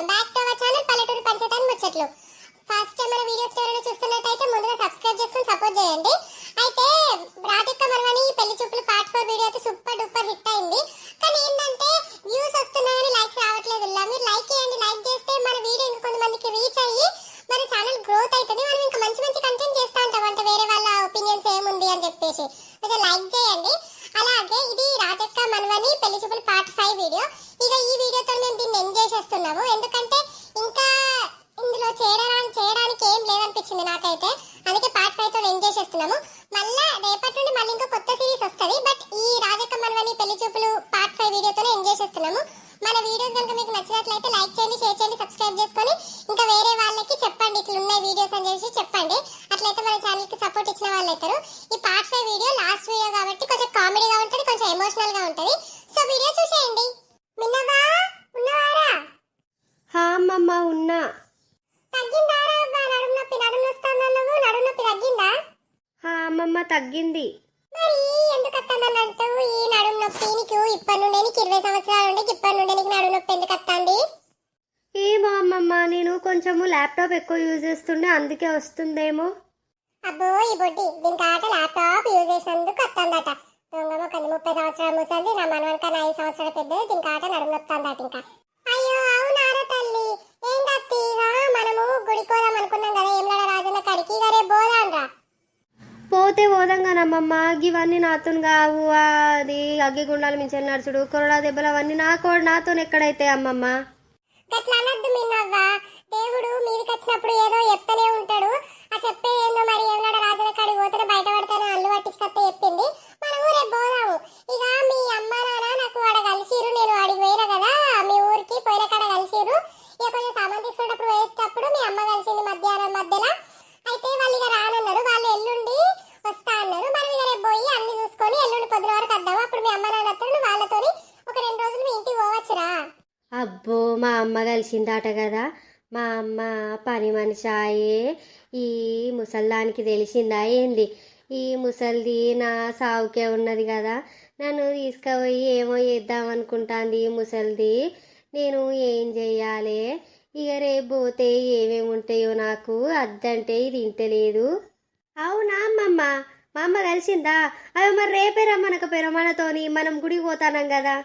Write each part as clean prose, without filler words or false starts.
Welcome back to our channel పల్లెటూరు పంచతాన్ ముచ్చట్లు. First time మన వీడియోస్ ఎవరైనా చూస్తున్నట్టయితే ముందుగా సబ్స్క్రైబ్ చేసుకొని సపోర్ట్ చేయండి. అయితే రాజక్క మరవని పెళ్లి చూపులు పార్ట్ 4 వీడియో అయితే సూపర్ డూపర్ హిట్ అయింది. కానీ ఏంటంటే వ్యూస్ వస్తున్నాయని లైక్స్ రావట్లేదు. మీరు లైక్ చేయండి. లైక్ చేస్తే మన వీడియో ఇంకా కొంతమందికి రీచ్ అయ్యి మన ఛానల్ గ్రోత్ అవుతుంది. మనం ఇంకా మంచి మంచి కంటెంట్ చేస్తా ఉంటాం. అంటే వేరే వాళ్ళ ఒపీనియన్స్ ఏముంది అని చెప్పేసి కొంచెం లైక్ చేయండి. అలాగే ఇది రాజక్క మనవని పెళ్లి చూపులు పార్ట్ 5 వీడియో. ఇక ఈ వీడియోతో మేము దీన్ని ఎండ్ చేసేస్తున్నాము. ఎందుకంటే ఇంకా ఇందులో చేయడానికి ఏం లేదనిపించింది నాకైతే. అందుకే పార్ట్ 5 తో ఎండ్ చేసేస్తున్నాము. మళ్ళా రేపటి నుండి మళ్ళీ ఇంకో కొత్త సిరీస్ వస్తుంది. బట్ ఈ రాజక్క మనవని పెళ్లి చూపులు పార్ట్ 5 వీడియోతోనే ఎండ్ చేసేస్తున్నాము. మన వీడియోస్ కనుక మీకు నచ్చినట్లయితే లైక్ చేయండి, షేర్ చేయండి, సబ్స్క్రైబ్ చేసుకొని ఇంకా వేరే వాళ్ళకి చెప్పండి ఇట్లా ఉన్నాయి వీడియోస్ అని చెప్పి చెప్పండి. అట్లయితే మన ఛానల్ కి సపోర్ట్ ఇచ్చిన వాళ్ళు అవుతారు. ఈ పార్ట్ 5 వీడియో లాస్ట్ వీడియో కాబట్టి కొంచెం కామెడీగా ఉంటుంది, కొంచెం ఎమోషనల్ గా ఉంటుంది. సో వీడియో చూసేయండి. మిన్నవా ఉన్నవారా? హా అమ్మమ్మ ఉన్నా. తగ్గిందారా? నడుము నొప్పి వస్తుందన్నావు. నడుము నొప్పి తగ్గిందా? హా అమ్మమ్మ తగ్గింది. మరి ఎందుకు వస్తుందన్నట్టు ఈ నడుము నొప్పి? నీకు ఇప్పటి నుండి 20 సంవత్సరాలు ఉండే ఇప్పటి నుండి నీకు నడుము నొప్పి ఎందుకు వస్తుంది? ఏమో అమ్మమ్మ, నేను కొంచెము ల్యాప్టాప్ ఎక్కువ యూజ్ చేస్తుండే అందుకే వస్తుందేమో. అబ్బో ఈ బొడ్డి దీనికి ఆట ల్యాప్టాప్ యూజ్ చేసినందుకు వస్తుందట. దొంగమ్మ కొన్ని 30 సంవత్సరాల ముసలి నా మనవనికన్నా 5 సంవత్సరాల పెద్దది. దీనికి ఆట నడుము నొప్పుతుందట ఇంకా. అయ్యో అవునారా తల్లి. ఏం కత్తిగా మనము గుడికి పోదాం అనుకున్నాం కదా ఏమలాడ రాజన్న కాడికి. ఇక రేపు పోదాంరా. పోతే పోదంగానమ్మమ్మ, ఇవన్నీ నాతో కావు. అది అగ్గిగుండాలు మించిన నడుచుడు, కొరడా దెబ్బలు అవన్నీ నాతో ఎక్కడైతే అమ్మమ్మ. గట్లా అనద్దు మిన్నవ్వ. దేవుడు మీదికి వచ్చినప్పుడు ఏదో చెప్తూనే ఉంటాడు. ఆ చెప్పే ఏందో మరి ఏమన్నాడు రాజుల కాడికి పోతే బయట పడతాను అల్లు పట్టించుకొస్తే చెప్పింది. మనము రేపు పోదాము. ఇక మీ అమ్మ నాన్న నాకు ఆడ కలిసిరు. నేను అడిగి పోయినా కదా మీ ఊరికి పోయిన కాడ కలిసిరు. ఇక కొంచెం సామాన్ తీసుకునేటప్పుడు పోయేటప్పుడు మీ అమ్మ కలిసింది మధ్యాహ్నం మధ్యలో. అయితే వాళ్ళు ఇక రానన్నారు. వాళ్ళు ఎల్లుండి వస్తా అన్నారు. మనం ఇక రేపు పోయి అన్ని చూసుకొని ఎల్లుండి పొద్దున వరకు వద్దాము. అప్పుడు మీ అమ్మ నాన్న వస్తారు. వాళ్ళతో ఒక 2 రోజులు మీ ఇంటికి పోవచ్చురా. అబ్బో మా అమ్మ కలిసిందాట కదా. మా అమ్మ పని మనిషి ఆయే. ఈ ముసల్దానికి తెలిసిందా ఏంది? ఈ ముసల్ది నా సావుకే ఉన్నది కదా. నన్ను తీసుకుపోయి ఏమో చేద్దామనుకుంటాంది ఈ ముసల్ది. నేను ఏం చెయ్యాలి? ఇక రేపు పోతే ఏమేమి ఉంటాయో నాకు అద్దంటే ఇది ఇంటలేదు. అవునా అమ్మమ్మ? మా అమ్మ కలిసిందా? అవి మరి రేపే రమ్మనకపోయినా మనతోని, మనం గుడికి పోతానం కదా.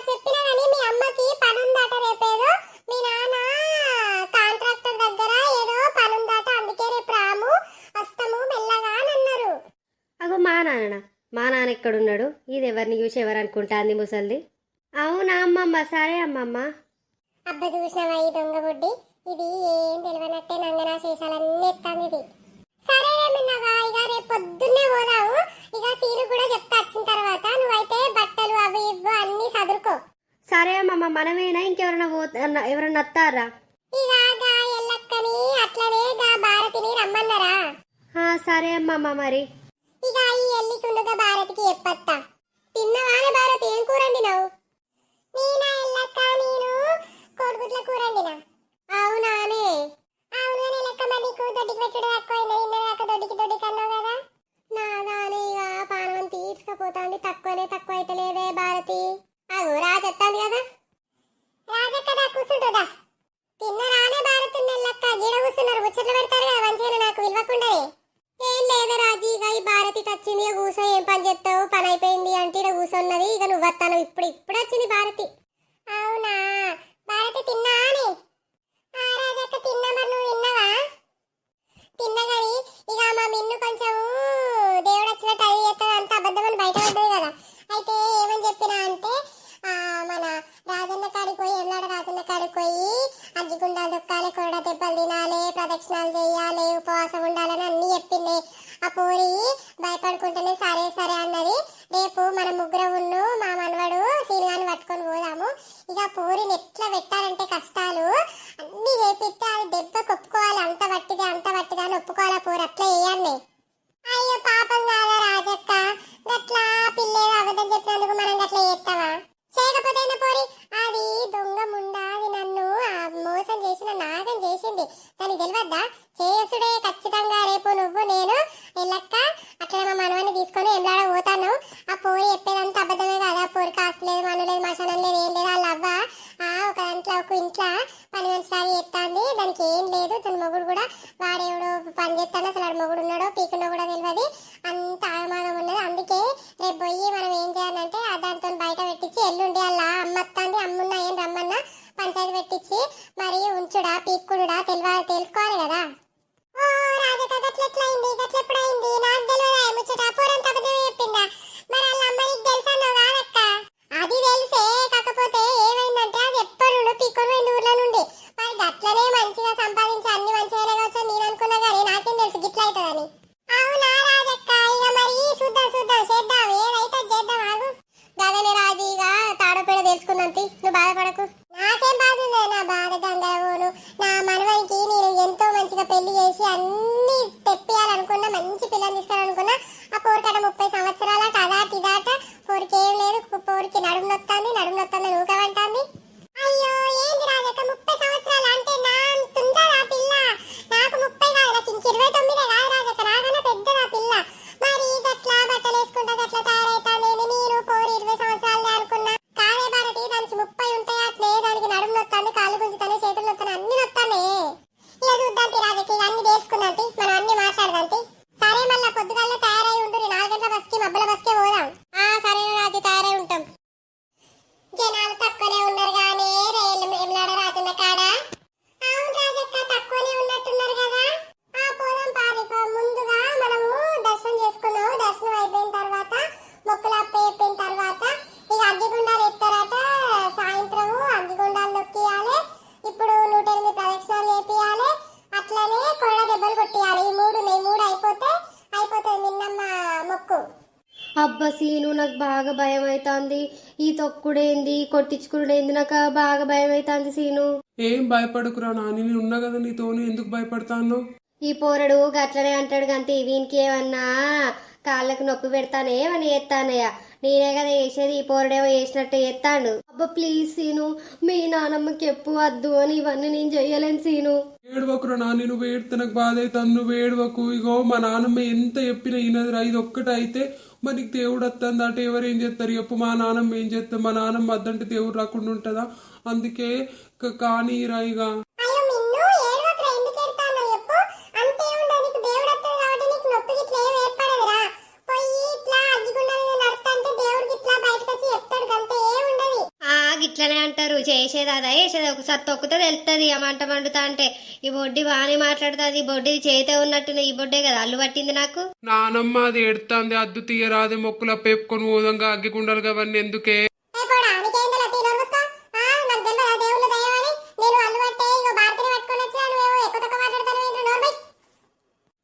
చెప్పినా కానీ మీ అమ్మకి పని ఉందట రేపేదో. మీ నాన్న కాంట్రాక్టర్ దగ్గర ఏదో పని ఉందట. అందుకే రేపు రాము వస్తాము మెల్లగా అని అన్నారు. అగో మా నాన్న ఎక్కడున్నాడు? ఇది ఎవరిని చూసి ఎవరు అనుకుంటాంది ముసల్ది. అవునా అమ్మమ్మ? సరే అమ్మమ్మ. అబ్బ చూసినావా ఈ దొంగ బుడ్డి? ఇది ఏం తెలియనట్టే నంగనా శేషాలన్నీ ఎత్తాంది ఇది. సరే రేమిన్నావా, ఇక రేపు పొద్దున్నే పోదాము. ఇక సీరు కూడా చెప్తా వచ్చిన తర్వాత. నువ్వైతే బట్టలు అవి ఇవ్వు అన్ని చదువుకో. సరే అమ్మమ్మ. మనమేనా ఇంకెవరన్నా ఎవరన్నా వస్తారా? ఇలాగా ఎల్లక్కని అట్లనే గా భారతిని రమ్మన్నారా? సరే అమ్మమ్మ. మరి ఇక ఈ ఎల్లికుండగా భారతికి చెప్పత్తా. తిన్నవానే భారతి? ఏం కూరండినావు? నేనా ఎల్లక్క, నేను కోడిగుడ్ల కూరండినా. అవునానే? అవును లెక్క. మరి నీకు దొడ్డికి పెట్టుడు తక్కువైనా? ఇన్నదాకా దొడ్డికి అన్నావు కదా. నాదానే ఇక పానం తీసుకుపోతాంది. తక్కువ అయితలేదే భారతి. అగో రాజెత్తాంది కదా. రాజెక్కదా కూర్చుంటుందా? తిన్నరానే భారతి నెల్లక్క? గీడ కూర్చున్నారు ముచ్చట్లు పెడతారు కదా మంచిగా నాకు విలువకుండే. ఏం లేదా రాజీ, ఇక ఈ భారతి వచ్చింది. ఇక కూర్చో, ఏం పని చేస్తావు? పని అయిపోయింది అంటే ఇక కూర్చున్నది. ఇక నువ్వు వస్తాను. ఇప్పుడు వచ్చింది భారతి. అవునా భారతి? తిన్నా అని? రాజక్క తిన్నా. మరి నువ్వు తిన్నావా? తిన్నా కానీ ఇక మా మిన్ను కొంచెం దేవుడు వచ్చినట్టు అది చేస్తాడు. అంత అబద్ధమని బయట పడ్డది కదా. అయితే ఏమని చెప్పినా అంటే మన రాజన్న కాడికి పోయి ఎన్నాడు రాజన్న కాడికి పోయి అగ్గిగుండాలు దొక్కాలి, కొరడ దెబ్బలు తినాలి, ప్రదక్షిణాలు చేయాలి, ఉపవాసం ఉండాలని అన్ని చెప్పింది. ఆ పోరి భయపడుకుంటేనే సరే అన్నది. రేపు మన ముగ్గురం మా మనవడు సీనిగాని పట్టుకొని పోదాము. ఇక పోరిని ఎట్లా పెట్టాలంటే కష్టాలు అన్ని చేపిస్తే అది దెబ్బ కొప్పుకోవాలి. అంత పట్టిదే అని ఒప్పుకోవాలి. పోరు అట్లా వేయండి. అయ్యో పాపం కాదా రాజక్క? గట్లా పిల్లేదో అబద్ధం చెప్పినందుకు మనం గట్లా చేస్తావా? చేయకపోతే పోరి అది దొంగ ముండా. అది నన్ను మోసం చేసిన నాగం చేసింది. దానికి తెలియద్దా? చేసుడే ఖచ్చితంగా. రేపు నువ్వు నేను ఎల్లక్క అట్లా మా మనవని తీసుకొని ఎంలాడ పోతాను. ఆ పోరి చెప్పేదంతా అబద్ధమే కదా. పోరి కాస్తలేదు, మను లేదు, మశానం లేదు, ఏం లేదు. వాళ్ళ అవ్వ ఒక దాంట్లో ఒక ఇంట్లో పని మనిషిలాగా చేస్తాంది. దానికి ఏం లేదు. తన మొగుడు కూడా వాడేవాడో పని చేస్తాడు. అసలు వాడు మొగుడు ఉన్నాడో పీకున్నా కూడా తెలియదు. అంత ఆగమాగం ఉన్నది. అందుకే రేపు పోయి మనం ఏం చేయాలంటే దాంతో బయట పెట్టించి ఎల్లుండి అలా అమ్మత్తాంది అమ్మున్నా ఏం రమ్మన్నా పంచాయతీ పెట్టించి మరి ఉంచుడా పీక్కుడుడా తెలుసుకోవాలి కదా. ఓ రాజక్క గట్లెట్లయింది గట్లెప్పుడైంది నాకు తెలియదా ముచ్చట పూరంత అబద్ధం చెప్పిందా? మరి వాళ్ళ అమ్మ నీకు తెలుసా కాదక్క? అది తెలిసే కాకపోతే ఏమైందంటే అది ఎప్పుడు పీక్కొని ఊర్లో నుండి మరి గట్లనే మంచిగా సంపాదించి అన్ని మంచిగానే కావచ్చు నేను అనుకున్నా కానీ నాకేం తెలుసు గిట్ల అవుతుందని. అవునా రాజక్క ఇక మరి చూద్దాం చేద్దాం ఏదైతే చేద్దాం ఆగు. గదనే రాజు ఇక తాడపేడ తెలుసుకున్నంత నువ్వు బాధపడకు. నాకేం బాధ ఉంది నా బాధ గంగరవోను. నా మనవనికి నేను ఎంతో మంచిగా పెళ్లి చేసి అన్ని తెప్పియాలనుకున్నా మంచి పిల్లలు తీసుకోవాలనుకున్నా. ఆ పోరికట 30 సంవత్సరాలట అదాట ఇదాట పోరికి ఏం లేదు. పోరికి నడుము నొత్తాంది ఊకవంటాంది. అయ్యో ఏంది రాజక్క 30 సంవత్సరాలు అంటే నా అంతుందా ఆ పిల్ల? నాకు 30 కాదు నాకు ఇంక 29 కాదు రాజక్క నాకన్నా పెద్దదా పిల్ల. మరి గట్లా బట్టలు వేసుకుంటా గట్లా తయారైతాను నేను పోరి 20 సంవత్సరాలు అనుకున్నా. కాదే భారతి దానికి 30 ఉంటాయి అట్లే దానికి నడుము నొత్తాంది కాళ్ళు గుంజుతానే చేతులు నొత్తాను అన్ని నొత్తానే. ఇక చూద్దాంతి రాజకి ఇక అన్ని వేసుకుందాంతి మనం అన్ని మాట్లాడదాంతి. సరే మళ్ళా పొద్దుగాల్లో తయారై ఉంటుంది 4 గంటల బస్కి మబ్బల బస్కే పోదాం. సరే రాజు తయారై ఉంటాం. జనాలు తక్కువనే ఉన్నారు కానీ ఎమ్లాడ రాజన్న కాడ. అవును రాజక్క తక్కువనే ఉన్నట్టున్నారు కదా. పోదాం పారి ముందుగా మనము దర్శనం చేసుకున్నాము. దర్శనం అయిపోయిన తర్వాత మొక్కులు అయిపోయిన తర్వాత ఇక అగ్గిగుండాలు ఎత్తారట. సాయంత్రము అగ్గిగుండాలు నొక్కియాలి. ఇప్పుడు 108 ప్రదక్షిణాలు చేపియాలి. అట్లనే కొరడ దెబ్బలు కొట్టియాలి. ఈ 3 అయిపోతుంది మిన్నమ్మ మొక్కు. అబ్బా సీను నాకు బాగా భయం అవుతుంది. ఈ తొక్కుడేంది కొట్టించుకుడేంది నాకు బాగా భయం అవుతుంది సీను. ఏం భయపడకురా నాని నేను ఉన్నా కదా నీతోని ఎందుకు భయపడతాను? ఈ పోరడు గట్లనే అంటాడు గంతే వీనికి ఏమన్నా కాళ్ళకు నొప్పి పెడతానే అని ఎత్తానయ్యా. నేనే కదా వేసేది ఈ పోరడేమో వేసినట్టు ఎత్తాడు. అబ్బా ప్లీజ్ సీను మీ నానమ్మకి ఎప్పు వద్దు అని ఇవన్నీ నేను చెయ్యలేను సీను. ఏడవకురా నాని నువ్వు ఏడితే నాకు బాధ అవుతాను. నువ్వు ఏడవకు. ఇగో మా నాన్నమ్మ ఎంత చెప్పినా ఈనదిరా. ఇది ఒక్కటి అయితే మరి నీకు దేవుడు వస్తుంది అంటే ఎవరు ఏం చేస్తారు చెప్పు? మా నాన్నమ్మ ఏం చేస్తారు? మా నాన్నమ్మ వద్దంటే దేవుడు రాకుండా ఉంటుందా? అందుకే కానీ రా ఇక గిట్లనే అంటారు. చేసేది అదా వేసేది ఒకసారి తొక్కుతో తెలుస్తుంది ఆ మంట మండుతా అంటే. ఈ బొడ్డి బాగానే మాట్లాడుతుంది. ఈ బొడ్డి చేతే ఉన్నట్టు ఈ బొడ్డే కదా అల్లు పట్టింది నాకు. నానమ్మ అది ఎడుతుంది అద్దు తీయరాదే మొక్కుల పేపుకొని పోదంగా అగ్గికుండలు అవన్నీ ఎందుకే?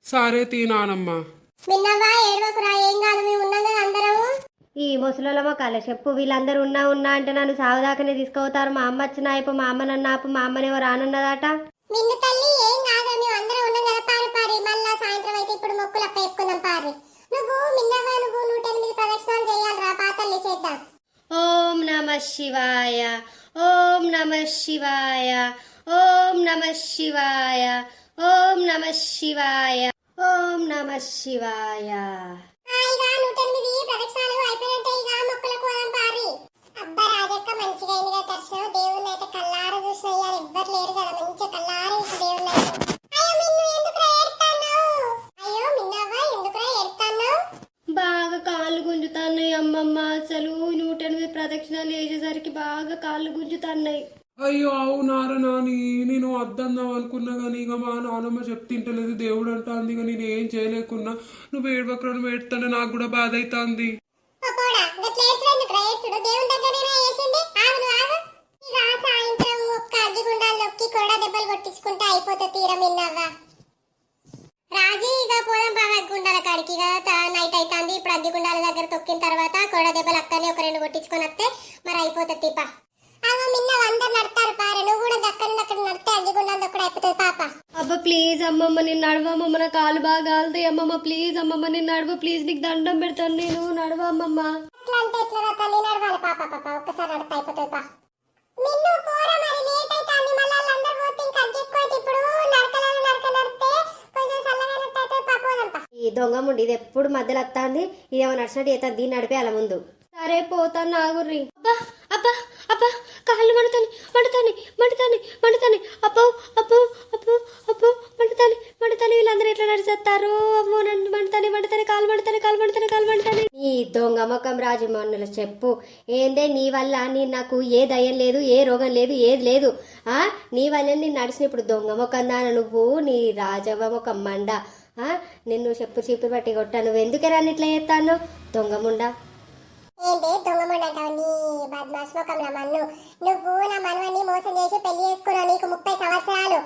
సరే తీ నానమ్మ. ఈ ముసలోళ్ళమో కల చెప్పు వీళ్ళందరూ ఉన్నా అంటే నన్ను సాగుదాకనే తీసుకుపోతారు. మా అమ్మ వచ్చిన అయిపో మా అమ్మ నన్ను ఆపు మా అమ్మనేమో రానున్నదట. నిన్ను తల్లి ఏం కాదు మేము అందరం ఉన్నాం కదా పారి మళ్ళా సాయంత్రం అయితే ఇప్పుడు మొక్కులు అప్పేసుకుందాం పారి. నువ్వు 108 ప్రదక్షిణాలు చేయాలిరా పాతల్లి చేద్దాం. ఓం నమ శివాయ ఓం నమ శివాయ ఓం నమ శివాయ ఓం నమ శివాయ ఓం నమ శివాయ. ఇక 108 ప్రదక్షిణాలు అయిపోయినట్టే. ఇక మొక్కులకు పోదాం పారి. అబ్బా రాజక్క మంచిగా అయిందిగా దర్శనం. దేవుణ్ణి అయితే కల్లార చూసిన ఎవ్వరు లేరు కదా మంచిగా కల్లార చూసి దేవుణ్ణి అయితే. అయ్యో మిన్ను ఎందుకురా ఏడుతున్నావు? అయ్యో మిన్నవ్వ ఎందుకురా ఏడుతున్నావు? బాగా కాళ్ళు గుంజుతున్నాయి అమ్మమ్మ. అసలు 108 ప్రదక్షిణాలు వేసేసరికి బాగా కాళ్ళు గుంజుతున్నాయి. అయ్యో అవునారా నాని నేను వద్దందాం అనుకున్నా కానీ ఇక మా నానమ్మ చెప్తింటలేదు దేవుడు అంటుంది. ఇక నేను ఏం చేయలేకున్నా. నువ్వు ఏడవకురా నువ్వు ఏడుతుంటే నాకు కూడా బాధ అవుతుంది. సాయంత్రం ఒక్క అగ్గిగుండాలు నొక్కి కొరడ దెబ్బలు కొట్టించుకుంటే అయిపోతుంది తీరం విన్నావా రాజీ. ఇక పోదాం బాగా అగ్గిగుండాల కాడికి. ఇక నైట్ అవుతుంది. ఇప్పుడు అగ్గిగుండాల దగ్గర తొక్కిన తర్వాత కొరడ దెబ్బలు అక్కడనే ఒక 2 కొట్టించుకొని వస్తే మరి అయిపోతుంది తీపా. మిన్న అందరు నడతారు పారే. నువ్వు కూడా దక్కన అక్కడ నడితే అగ్గిగుండాలు దొక్కడ అయిపోతుంది పాప. అబ్బా ప్లీజ్ అమ్మమ్మ నేను నడవమ్మమ్మ నా కాలు బాగా కాలుతాయి అమ్మమ్మ. ప్లీజ్ అమ్మమ్మ నేను నడవ ప్లీజ్ నీకు దండం పెడతాను నేను నడవ అమ్మమ్మ. ఎట్లా అంటే ఎట్లా తల్లి నడవాలి పాప ఒక్కసారి నడితే అయిపోతుంది పా. నిన్ను పోరా మరి లేట్ అవుతుంది. మళ్ళీ వాళ్ళందరూ పోతే ఇంకా ఎక్కువ ఇప్పుడు నడితే కొంచెం చల్లగానట్టు అవుతుంది పా పోదాంపా. ఈ దొంగ ముండి ఇది ఎప్పుడు మధ్యలో వస్తుంది. ఇదేమో నడిచినట్టు చేస్తాను దీన్ని నడిపేయాల ముందు. సరే పోతాను నాగుర్రి. అబ్బా అబ్బా అబ్బా కాళ్ళు మండుతాను చెప్పు ఏందే నీ వల్ల నాకు ఏ దయ్యం లేదు, ఏ రోగం లేదు, ఏది లేదు. నీ వల్ల నేను నడిచిన ఇప్పుడు దొంగ మొక్కందాన నువ్వు, నీ రాజవ్వ ఒక మండ. నిన్ను చెప్పు చీపురు పట్టి కొట్టా. నువ్వు ఎందుకే నన్ను ఇట్లా చేస్తాను దొంగముండా? ఏంటి దొంగముండంటావు? నీ బద్మాష్ ముఖంలో మన్ను. నువ్వు నా మనవని మోసం చేసి పెళ్లి చేసుకున్నావు. నీకు 30 సంవత్సరాలు.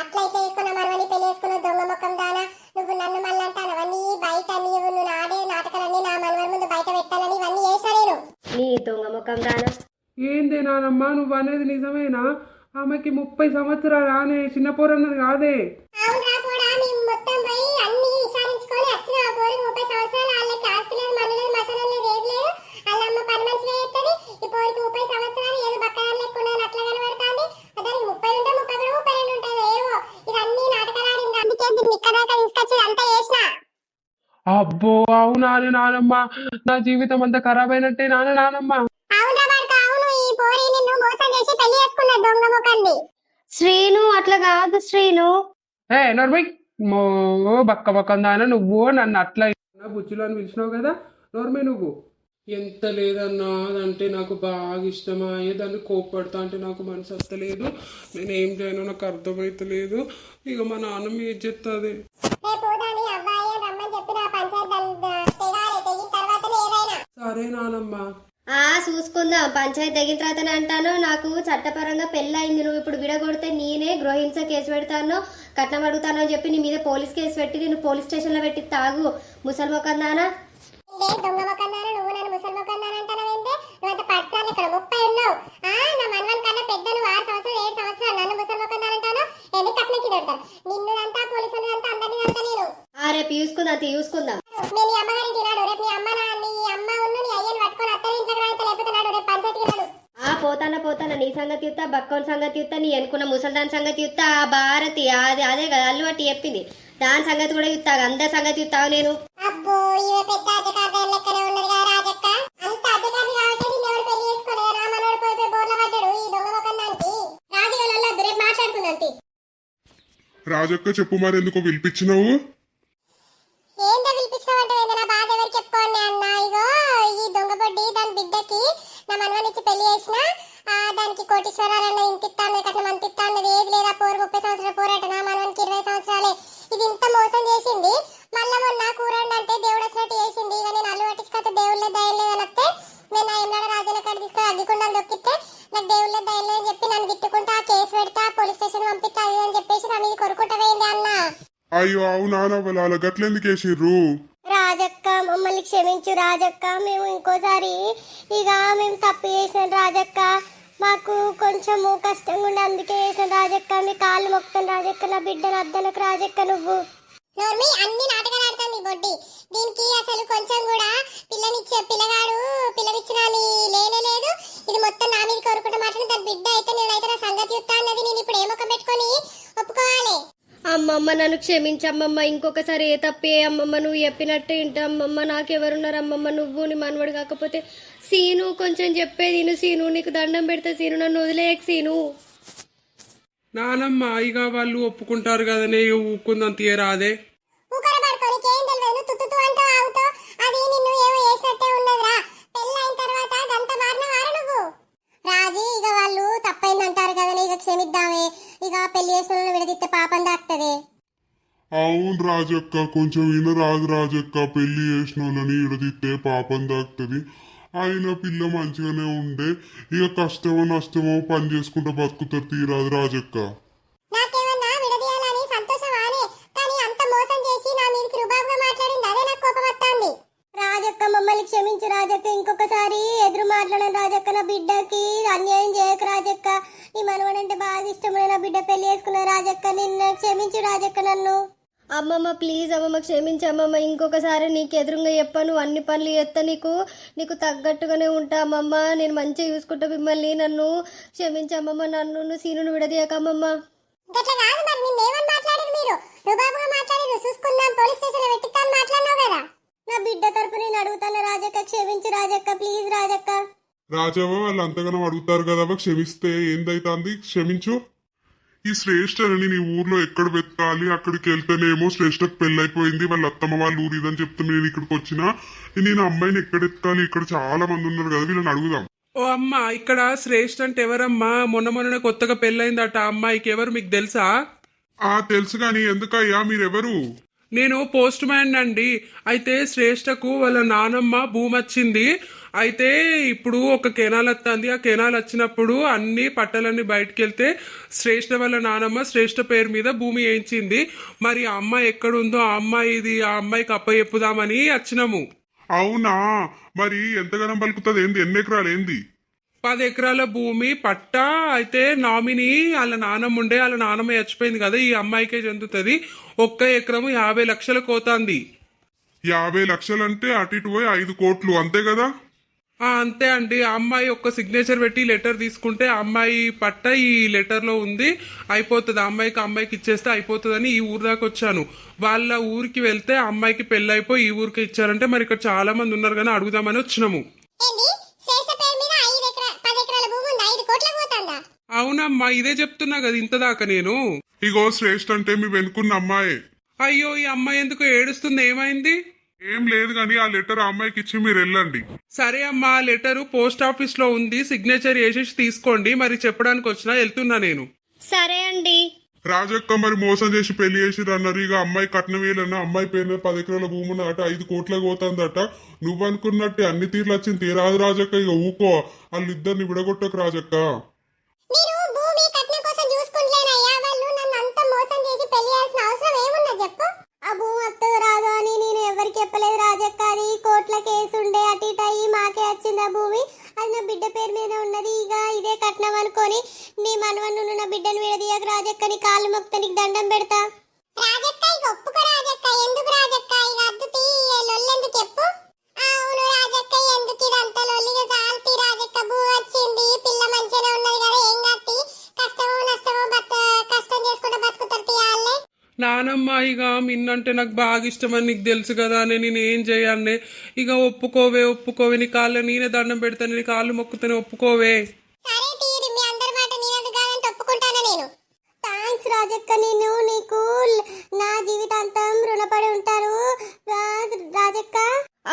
అట్లా ఇట్లా చేసుకున్న మనవని పెళ్లి చేసుకున్నావు దొంగ ముఖం దానా. నువ్వు నన్ను మళ్ళీ అంటాను అవన్నీ బయట నువ్వు ఆడే నాటకాలన్నీ నా మనవని ముందు బయట పెట్టాలని ఇవన్నీ చేసా నేను. నీ దొంగ ముఖం దానా. ఏందే నానమ్మ నువ్వు అనేది నిజమేనా? ఆమెకి 30 సంవత్సరాలు ఆనే చిన్న పోరన్నది కాదే. అవునా కూడా మేము మొత్తం పోయి అన్ని విచారించుకొని వచ్చిన ఆ పోరికి 30 సంవత్సరాలు. వాళ్ళకి ఆస్తి లేదు, మన్ను లేదు, మసనం లేదు, ఏది లేదు. వాళ్ళ అమ్మ పని మంచిగా చేస్తుంది. ఈ పోరికి 30 సంవత్సరాలు ఏదో బక్కదాన్ని లెక్క ఉన్నదని అట్లా కనబడుతుంది. దానికి 30 ఉంటే 30 కూడా 32 ఉంటుంది. ఏవో ఇవన్నీ నాటకాలు ఆడింది. అందుకే దీన్ని ఇక్కడ దాకా తీసుకొచ్చి అంతా చేసిన. అబ్బో అవునా నానమ్మ, నా జీవితం అంతా ఖరాబ్ అయినట్టే నానమ్మ. అవునా వాడికి అవును. ఈ పోరి నిన్ను మోసం చేసి పెళ్లి చేసుకున్న దొంగ ముఖంది. శ్రీను అట్లా కాదు శ్రీను. నోర్మై బక్క బక్కందాన నువ్వు నన్ను అట్లా బుచ్చులు అని పిలిచినావు కదా. నోర్మై నువ్వు ఎంత లేదన్నా అదంటే నాకు బాగా ఇష్టమా. దాన్ని కోప్పడతా అంటే నాకు మనసు వస్తలేదు. నేనేం చేయను నాకు అర్థమైతలేదు. ఇక మా నాన్నమ్మ ఏం చెప్తుంది. సరే నానమ్మ చూసుకుందాం. పంచాయతీ తగిన తర్వాతనే అంటాను. నాకు చట్టపరంగా పెళ్ళయింది. నువ్వు ఇప్పుడు విడగొడితే నేనే గృహహింస కేసు పెడతాను, కట్నం అడుగుతాను అని చెప్పి నీ మీద పోలీస్ కేసు పెట్టి నేను పోలీస్ స్టేషన్ లో పెట్టి తాగు ముసలి మొక్కన్నానా. దొంగ మొక్కన్నాను నువ్వు నన్ను ముసలి మొక్కన్నాను అంటానంటే నువ్వు అంత పడతాను. ఇక్కడ 30 ఉన్నావు. నా మనవన్ కన్నా పెద్ద నువ్వు 6 సంవత్సరాలు 7 సంవత్సరాలు నన్ను ముసలి మొక్కన్నానంటాను. ఎందుకు కట్నకి పెడతాను నిన్నుదంతా పోలీసులు అంతా అందరినీ అంతా నేను. రేపు చూసుకుందాం. నేను ఈ అమ్మగారికి నాడు రేపు నీ అమ్మ ఉన్ను నీ అయ్యని పట్టుకొని అత్తరించక లేకపోతే నాడు రేపు పంచాయతీకి నాడు. పోతానా నీ సంగతి యుత్తా, బక్కని సంగతి యుత్తా, నీ అనుకున్న ముసల్దాని సంగతి యుత్తా. ఆ భారతి అదే కదా అల్లు బట్టి చెప్పింది. దాని సంగతి కూడా యుత్తా, అందరి సంగతి యుత్తావు నేను. అబ్బో ఇవే పెద్ద అధికారులు లెక్కనే ఉన్నది కదా రాజక్క. అంత అధికారులు కాబట్టి నిన్నెవడు పెళ్లి చేసుకోలేదు. నా మనోడు పోయి బోర్ల పడ్డాడు ఈ దొంగ మొక్కన్నానికి. రాజుగారు రేపు మాట్లాడుకుందంతి. రాజక్క చెప్పు మరి ఎందుకో పిలిపించినావు? ఏందో పిలిపించినావంటే నా బాధ ఎవరికి చెప్పుకోండి అన్న. ఇగో ఈ దొంగ బొడ్డి దాని బిడ్డకి నా మనవనిచ్చి పెళ్లి చేసిన. దానికి కోటీశ్వరాలన్న ఇంత ఇస్తాను కట్నం అంత ఇస్తాను ఏది లేదా. పోరు 30 సంవత్సరాల పోరాట నా మనవనికి 20 సంవత్సరాలే. ఇది ఇంత మోసం చేసింది. మళ్ళా మొన్న కూరండి అంటే దేవుడు వచ్చినట్టు చేసింది. ఇక నేను అల్లు పట్టించుకోతే దేవుళ్ళ దయం లేదని వస్తే నేను ఎన్నడ రాజుల కాడ తీసుకొని అగ్గికుండా దొక్కితే నాకు దేవుళ్ళ దయం లేదని చెప్పి నన్ను తిట్టుకుంటా కేసు పెడతా పోలీస్ స్టేషన్ పంపిస్తా అని చెప్పేసి నా మీద కొరుకుంటా పోయింది అన్న. అయ్యో అవునా వాళ్ళ గట్లెందుకు వేసిర్రు? రాజక్క మమ్మల్ని క్షమించు రాజక్క. మేము ఇంకోసారి ఇక మేము తప్పు చేసినాం రాజక్క. మాకు కొంచెము కష్టంగా ఉండి అందుకే చేసిన రాజక్క. మీ కాళ్ళు మొక్కుతాను రాజక్క. నా బిడ్డను అద్దనకు రాజక్క. నువ్వు అన్ని నాటకాలు ఆడుతుంది బొడ్డి. దీనికి అసలు కొంచెం కూడా పిల్లనిచ్చిన లేనే లేదు. ఇది మొత్తం నా మీద కోరుకుంటూ మాట్లాడి దాని బిడ్డ అయితే నేనైతే నా సంగతి చెప్తా అన్నది. నేను ఇప్పుడు ఏమొక్క పెట్టుకొని ఒప్పుకోవాలి. అమ్మమ్మ నన్ను క్షమించమ్మమ్మ. ఇంకొకసారి ఏ తప్పే అమ్మమ్మ నువ్వు చెప్పినట్టే ఇంట అమ్మమ్మ. నాకెవరున్నారు అమ్మమ్మ? నువ్వు నీ మనవడు కాకపోతే సీను కొంచెం చెప్పేది నువ్వు. సీను నీకు దండం పెడతా సీను, నన్ను వదిలేయకు సీను. నానమ్మ ఇక వాళ్ళు ఒప్పుకుంటారు కదనే, ఊకుందని తీయరాదే. రాజీ ఇక వాళ్ళు తప్పైందంటారు కదా, ఇక క్షమిద్దామే. ఇక పెళ్లి చేసిన విడదీస్తే పాపం దాక్తదే. అవును రాజక్క కొంచెం వినరాదు రాజక్క. పెళ్లి చేసిన వాళ్ళని విడదీస్తే పాపం దాక్తది. ఆయన పిల్ల మంచిగానే ఉండే. ఇక కష్టమో నష్టమో పని చేసుకుంటూ బతుకుతారు. తీరాదు రాజక్క. నాకేమన్నా విడదీయాలని సంతోషమానే, కానీ అంత మోసం చేసి నా మీదకి రుబాబుగా మాట్లాడింది. అదే నాకు కోపం వస్తుంది. రాజక్క మమ్మల్ని క్షమించు రాజక్క. ఇంకొకసారి ఎదురు మాట్లాడను రాజక్క. నా బిడ్డకి అన్యాయం చేయకు రాజక్క. నీ మనవడంటే బాగా ఇష్టమైన నా బిడ్డ పెళ్లి చేసుకున్న రాజక్క. నిన్ను క్షమించు రాజక్క నన్ను. అమ్మమ్మ ప్లీజ్ అమ్మమ్మ క్షమించమ్మమ్మ. ఇంకొకసారి నీకు ఎదురుగా చెప్పను, అన్ని పనులు చేస్తా, నీకు తగ్గట్టుగానే ఉంటా అమ్మమ్మ. నేను మంచిగా చూసుకుంటా మిమ్మల్ని. నన్ను క్షమించమ్మమ్మ. నన్ను సీనును విడదీయకమ్మమ్మ. గట్ల కాదు మరి నిన్నేమని మాట్లాడారు మీరు? రుబాబుగా మాట్లాడారు. చూసుకుందాం పోలీస్ స్టేషన్ లో పెట్టిస్తాను మాట్లాడినావు కదా. నా బిడ్డ తరపు నేను అడుగుతాను రాజక్క. క్షమించు రాజక్క ప్లీజ్ రాజక్క. రాజవ్వ వాళ్ళు అంతగానో అడుగుతారు కదా, క్షమిస్తే ఏందైతుంది? క్షమించు. ఈ శ్రేష్టని నీ ఊర్లో ఎక్కడ వెతకాలి, అక్కడికి వెళ్తేనేమో శ్రేష్టకు పెళ్ళైపోయింది, వాళ్ళ అత్తమ్మ వాళ్ళ ఊరు ఇదని చెప్తే నేను ఇక్కడికి వచ్చిన, నేను అమ్మాయిని ఎక్కడ ఎత్తుకాలి, ఇక్కడ చాలా మంది ఉన్నారు కదా వీళ్ళని అడుగుదాం. ఓ అమ్మ, ఇక్కడ శ్రేష్ఠ అంటే ఎవరమ్మా? మొన్న కొత్తగా పెళ్ళైందట ఆ అమ్మాయికి. ఎవరు మీకు తెలుసా? తెలుసు గాని ఎందుకయ్యా మీరెవరు? నేను పోస్ట్ మ్యాన్ అండి. అయితే శ్రేష్టకు వాళ్ళ నానమ్మ భూమి వచ్చింది. అయితే ఇప్పుడు ఒక కెనాల్ వస్తుంది. ఆ కెనాల్ వచ్చినప్పుడు అన్ని పట్టలన్నీ బయటకు వెళ్తే శ్రేష్ఠ వాళ్ళ నానమ్మ శ్రేష్ఠ పేరు మీద భూమి వేయించింది. మరి ఆ అమ్మాయి ఎక్కడుందో ఆ అమ్మాయికి అప్పచెప్పుదామని వచ్చినాము. అవునా, మరి ఎంతగానం పలుకుతుంది? ఏంది, ఎన్ని ఎకరాలు ఏంది? 10 ఎకరాల భూమి పట్ట. అయితే నామినీ వాళ్ళ నానమ్మ ఉండే, వాళ్ళ నానమ్మ చచ్చిపోయింది కదా, ఈ అమ్మాయికే చెందుతుంది. 1 ఎకరము 50 లక్షలు కోతాంది. 50 లక్షలంటే అటు ఇటు పోయి 5 కోట్లు అంతే కదా? అంతే అండి. ఆ అమ్మాయి ఒక్క సిగ్నేచర్ పెట్టి లెటర్ తీసుకుంటే ఆ అమ్మాయి పట్ట ఈ లెటర్ లో ఉంది, అయిపోతుంది. అమ్మాయికి ఇచ్చేస్తే అయిపోతుందని ఈ ఊరు దాకా వచ్చాను. వాళ్ళ ఊరికి వెళ్తే ఆ అమ్మాయికి పెళ్ళైపోయి ఈ ఊరికి ఇచ్చారంటే మరి ఇక్కడ చాలా మంది ఉన్నారు కానీ అడుగుదామని వచ్చినాము. అవునమ్మా, ఇదే చెప్తున్నా కదా ఇంతదాకా నేను. ఇగో శ్రేష్ఠ అంటే మీ వెనుకున్న అమ్మాయి. అయ్యో, ఈ అమ్మాయి ఎందుకు ఏడుస్తుంది? ఏమైంది? ఏం లేదు గాని ఆ లెటర్ ఆ అమ్మాయికి ఇచ్చి మీరు వెళ్ళండి. సరే అమ్మా, లెటరు పోస్ట్ ఆఫీస్ లో ఉంది, సిగ్నేచర్ చేసేసి తీసుకోండి. మరి చెప్పడానికి వచ్చినా, వెళ్తున్నా నేను. సరే అండి. రాజక్క మరి మోసం చేసి పెళ్లి చేసిర్రు అన్నారు. ఇక అమ్మాయి కట్నం వేయాలన్నా, అమ్మాయి పేరు 10 ఎకరాల భూమి ఉన్నదట, 5 కోట్లకు పోతుందట. నువ్వు అనుకున్నట్టే అన్ని తీర్లు వచ్చింది. తీరాదు రాజక్క, ఇక ఊకో. వాళ్ళిద్దరిని విడగొట్టకు రాజక్క. ఆ భూమి వస్తుంది రాదు అని నేను ఎవరికి చెప్పలేదు రాజక్క. అది కోట్ల కేసు ఉండే, అటు ఇటు అయ్యి మాకే వచ్చింది ఆ భూమి. అది నా బిడ్డ పేరు మీద ఉన్నది. ఇక ఇదే కట్నం అనుకొని నీ మనవన్ను నా బిడ్డను విడదీయక రాజక్క. నీ కాళ్ళు మొక్త, నీకు దండం పెడతా రాజక్క. ఇక ఒప్పుకో రాజక్క. ఎందుకు రాజక్క ఇక అద్దుతి లొల్లెందుకు చెప్పు? అవును రాజక్క, ఎందుకు ఇదంతా లొల్లిగా చాలుతీ రాజక్క. భూమి వచ్చింది, పిల్ల మంచిగానే ఉన్నది కదా, ఏం కత్తి కష్టమో నష్టమో కష్టం చేసుకుంటే బతుకుతారు తీయాలే. నానమ్మ, ఇక మిన్నంటే నాకు బాగా ఇష్టమని నీకు తెలుసు కదా, నేను ఏం చేయాలనే. ఇక ఒప్పుకోవే నీ కాళ్ళు నేనే దండం పెడతాను, నీ కాళ్ళు మొక్కుతానే ఒప్పుకోవే. సరే తీరి, మీ అందరి మాట నేనది కాదని ఒప్పుకుంటాను నేను. థ్యాంక్స్ రాజక్క, నేను నీకు నా జీవితాంతం రుణపడి ఉంటాను రాజక్క.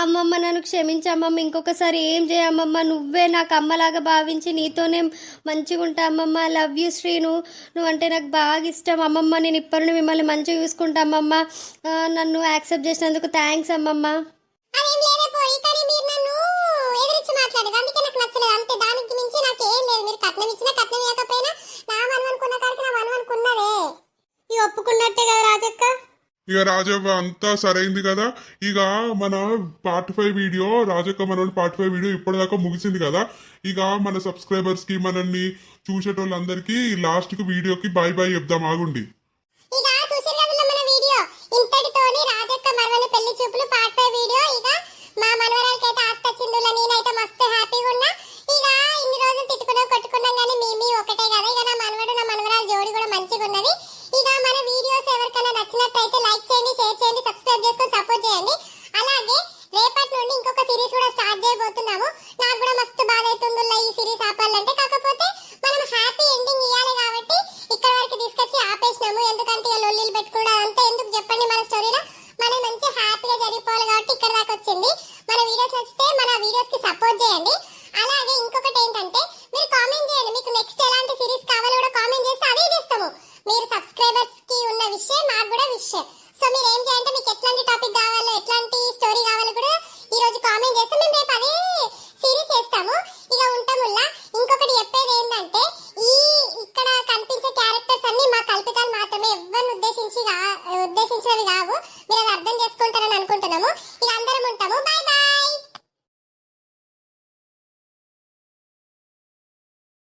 అమ్మమ్మ నన్ను క్షమించమ్మమ్మ, ఇంకొకసారి ఏం చేయమ్మమ్మ. నువ్వే నాకు అమ్మలాగా భావించి నీతోనే మంచిగా ఉంటా అమ్మమ్మ. లవ్ యూ శ్రీను, నువ్వంటే నాకు బాగా ఇష్టం అమ్మమ్మ. నేను ఇప్పటి నుండి మిమ్మల్ని మంచిగా చూసుకుంటా అమ్మమ్మ. నన్ను యాక్సెప్ట్ చేసినందుకు థ్యాంక్స్ అమ్మమ్మ. అదేం లేదే పోయి, కానీ మీరు నన్ను ఎదిరించి మాట్లాడేది అందుకే నాకు నచ్చలేదు అంతే. దానికి మించి నాకు ఏం లేదు. మీరు కట్నం ఇచ్చినా కట్నం ఇవ్వకపోయినా నా మనవనుకున్న కాడికి నా మనవనుకున్నదే. ఇవి ఒప్పుకున్నట్టే కదా రాజక్క. ఇక రాజవ్వ అంతా సరైంది కదా. ఇక మన పార్ట్ 5 వీడియో, రాజక్క మనోడి పార్ట్ 5 వీడియో ఇప్పటిదాకా ముగిసింది కదా. ఇక మన సబ్స్క్రైబర్స్ కి, మనల్ని చూసేటోళ్ళందరికీ లాస్ట్ కు వీడియోకి బై బై చెప్దాం. ఆగుండి. ఇక చూసిరు కదా మన వీడియో, ఇంతటితోని రాజక్క మరవని పెళ్లి చూపులు పార్ట్ 5 వీడియో. ఇక మా మనవరాలకైతే ఆస్తి వచ్చిందులో నేనైతే మస్తు హ్యాపీగా ఉన్నా. ఇక ఇన్ని రోజులు తిట్టుకున్నాం కొట్టుకున్నాం కానీ మీ ఒకటే కదా. ఇక నా మనవడు నా మనవరాలు జోడి కూడా మంచిగా ఉన్నది. ఇక మన వీడియోస్ ఎవరికైనా నచ్చినట్లయితే లైక్ చేయండి, షేర్ చేయండి, సబ్స్క్రైబ్ చేసుకొని సపోర్ట్ చేయండి. అలాగే రేపటి నుండి ఇంకొక సిరీస్ కూడా స్టార్ట్ చేయబోతున్నాము. నాకు కూడా మస్తు బాధ అవుతుందిలో ఈ సిరీస్ ఆపాలంటే. కాకపోతే మనం హ్యాపీ ఎండింగ్ ఇవ్వాలి కాబట్టి ఇక్కడ వరకు తీసుకొచ్చి ఆపేసినాము. ఎందుకంటే ఇక లొల్లిలు పెట్టుకోవడం అంతా ఎందుకు చెప్పండి. మన స్టోరీలో మనం మంచి హ్యాపీగా జరిగిపోవాలి కాబట్టి ఇక్కడ దాకా వచ్చింది. మన వీడియోస్ నచ్చితే మన వీడియోస్ కి సపోర్ట్ చేయండి. అలాగే ఇంకొకటి ఏంటంటే మీరు కామెంట్ చేయండి, మీకు నెక్స్ట్ ఎలాంటి సిరీస్ కావాలో కూడా కామెంట్ చేస్తే అదే చేస్తాము. మీరు